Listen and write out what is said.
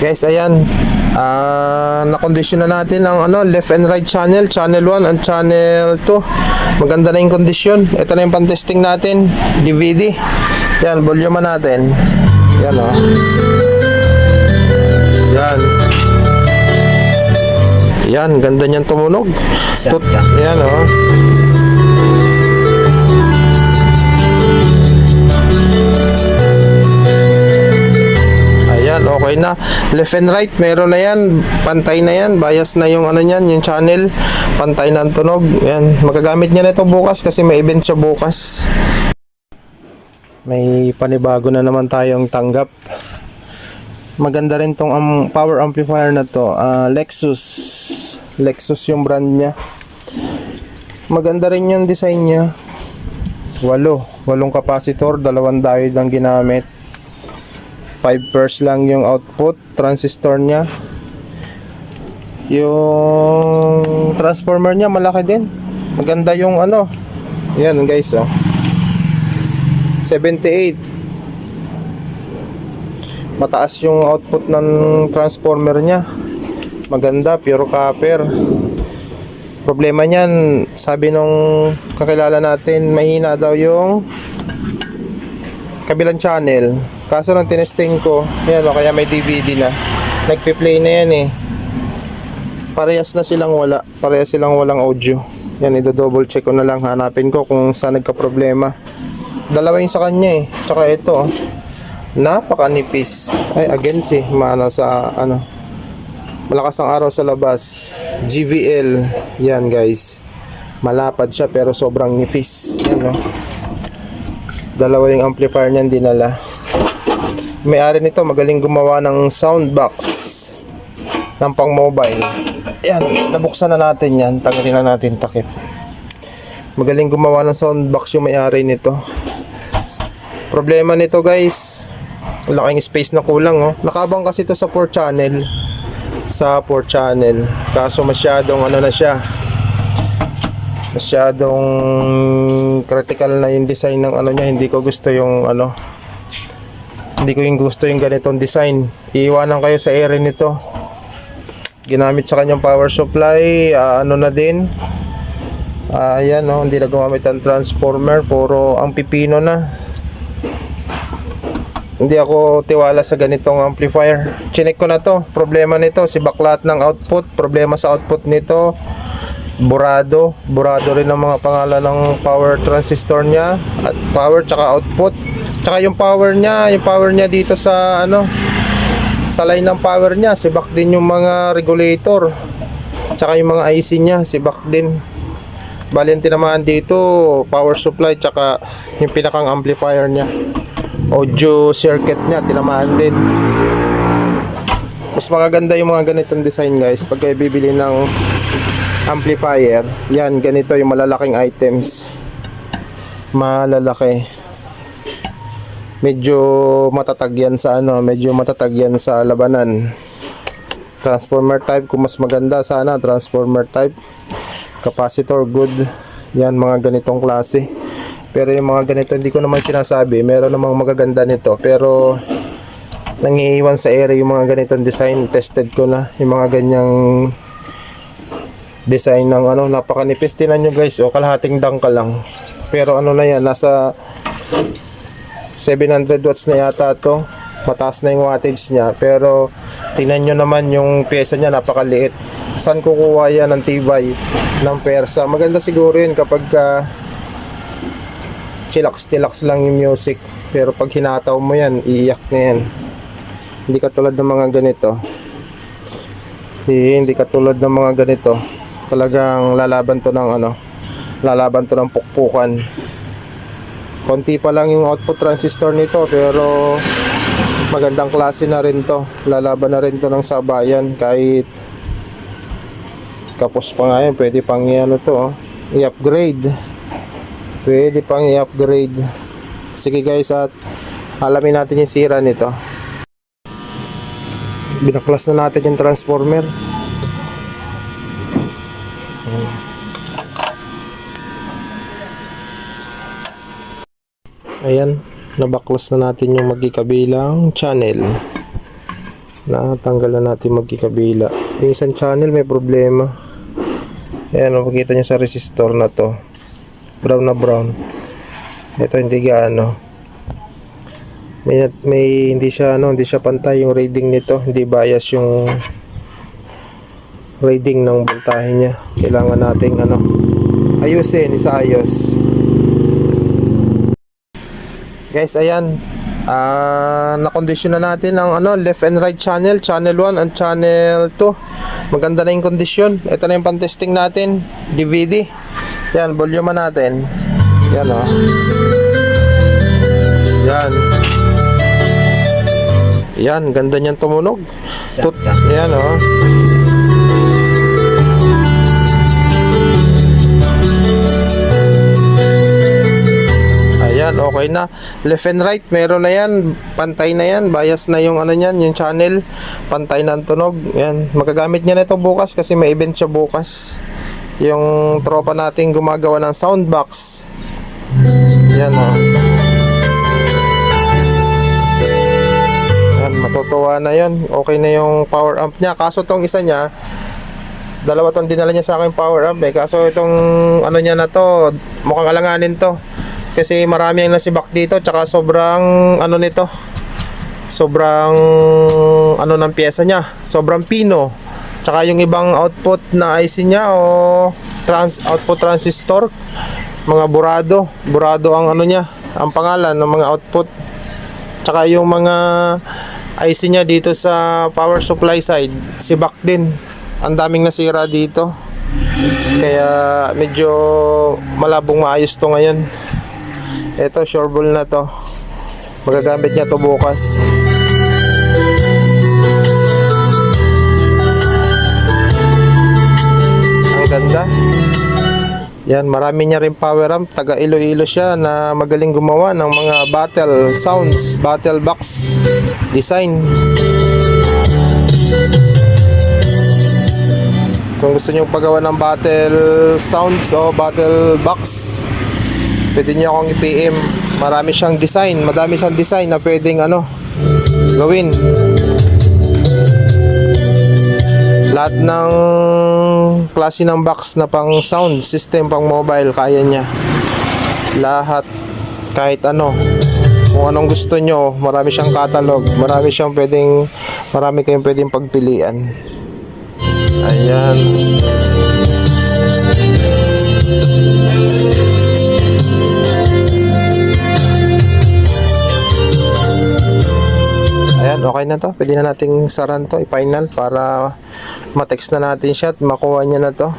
Guys, ayan. Na-condition na natin ang left and right channel, channel 1 and channel 2. Maganda na yung condition. Ito na yung pan-testing natin, DVD. Yan, volume natin. Yan oh. Yan. Yan, ganda niyan tumunog. Yan oh. Okay na, left and right meron na yan, pantay na yan, bias na yung niyan, yung channel, pantay na ang tunog. Yan, magagamit niya na ito bukas kasi may event siya bukas. May panibago na naman tayong tanggap. Maganda rin tong power amplifier na to, Lexus yung brand niya. Maganda rin yung design niya. 8 capacitor, 2 diode ang ginamit. 5 pairs lang yung output transistor niya. Yung transformer niya malaki din. Maganda yung yan guys oh. 78. Mataas yung output ng transformer niya. Maganda, pure copper. Problema niyan, sabi nung kakilala natin, mahina daw yung kabilang channel. Kaso nung tinesting ko, yan o, kaya may DVD na. Nagpi-play na yan eh. Parehas na silang wala. Parehas silang walang audio. Yan, i-double check ko na lang. Hanapin ko kung saan nagka-problema. Dalawa yung sa kanya eh. Tsaka ito oh. Napakanipis. Ay, against eh. Malakas ang araw sa labas. GVL. Yan guys. Malapad siya pero sobrang nipis. Yan oh. Dalawa yung amplifier niyan dinala. May-ari nito magaling gumawa ng sound box ng pang mobile. Yan, nabuksan na natin yan. Tanggalin na natin takip. Magaling gumawa ng sound box yung may-ari nito. Problema nito guys, laking space na kulang oh. Nakabang kasi ito sa 4 channel. Sa 4 channel. Kaso masyadong na siya. Masyadong critical na yung design ng niya. Hindi ko gusto yung hindi ko yung gusto yung ganitong design. Iiwanan kayo sa area nito. Ginamit sa kanyang power supply, na din. Ayan oh, hindi na gumamit ang transformer, puro ang pipino na. Hindi ako tiwala sa ganitong amplifier. Chinek ko na to. Problema nito, si baklat ng output. Problema sa output nito. Burado rin ang mga pangalan ng power transistor niya. At power tsaka output. Tsaka yung power niya dito sa sa line ng power niya, sibak din yung mga regulator. Tsaka yung mga IC niya, sibak din. Bali ang tinamaan dito, power supply tsaka yung pinakang amplifier niya. Audio circuit niya, tinamaan din. Mas magaganda yung mga ganitong design guys pag kayo bibili ng amplifier. Yan, ganito yung malalaking items. Malalaki. Medyo matatag yan sa labanan. Transformer type, kung mas maganda sana transformer type. Capacitor good. Yan, mga ganitong klase. Pero yung mga ganito hindi ko naman sinasabi. Meron namang magaganda nito, pero nangiiwan sa area yung mga ganitong design. Tested ko na yung mga ganyang design ng napakanipis. Tinan nyo guys, kalahating dangka lang. Pero na yan, nasa 700 watts na yata to. Mataas na yung wattage niya. Pero tingnan nyo naman yung pyesa niya, napakaliit. Saan kukuha yan ng tibay ng persa? Maganda siguro yun kapag chillax lang yung music. Pero pag hinataw mo yan, iiyak na yan. Hindi katulad ng mga ganito. Hindi katulad ng mga ganito. Talagang lalaban to ng pukpukan. Konti pa lang yung output transistor nito, pero magandang klase na rin to. Lalaban na rin to ng sabayan. Kahit kapos pa nga yan, pwede pang i-upgrade. Pwede pang i-upgrade. Sige guys, at alamin natin yung sira nito. Binaklas na natin yung transformer. Ayan, nabaklas na natin yung magkikabilang channel. Natanggal na natin magkikabila. Yung isang channel may problema. Ayan, makikita nyo sa resistor na to. Brown na brown. Ito hindi gaano. Hindi siya pantay yung reading nito. Hindi bias yung reading ng voltahe niya. Kailangan nating ayusin, isaayos. Guys, ayan. Na-condition na natin ang left and right channel 1 and channel 2. Maganda na yung condition. Ito na yung pan-testing natin, DVD. Yan, volume natin. Yan Yan. Yan, ganda niyan tumunog. Yan Ayan, okay na. Left and right, meron na yan. Pantay na yan. Bias na yung niyan, yung channel. Pantay na ang tunog. Yan. Magagamit niya na ito bukas kasi may event siya bukas. Yung tropa nating gumagawa ng soundbox. Yan Yan, matutuwa na yan. Okay na yung power amp niya. Kaso tong isa niya, dalawa tong dinala niya sa akin power amp Kaso itong niya na to, mukhang alanganin to. Kasi marami ang nasibak dito, tsaka sobrang nito. Sobrang ng pyesa niya. Sobrang pino. Tsaka yung ibang output na IC niya o output transistor, mga burado ang niya, ang pangalan ng mga output. Tsaka yung mga IC niya dito sa power supply side, sibak din. Ang daming nasira dito. Kaya medyo malabong maayos to ngayon. Ito, sureball na to. Magagamit niya to bukas. Ang ganda. Yan, marami niya rin power amp. Taga Iloilo siya na magaling gumawa ng mga battle sounds, battle box design. Kung gusto niyo pagawa ng battle sounds o battle box, pwede niyo akong i-PM. Madami siyang design na pwedeng gawin. Lahat ng klase ng box na pang sound system, pang mobile, kaya niya. Lahat, kahit kung anong gusto nyo, marami siyang catalog, marami kayong pwedeng pagpilian. Ayan. Ayan, okay na to. Pwede na nating saran to, i-final para ma-text na natin siya at makuha niya na to.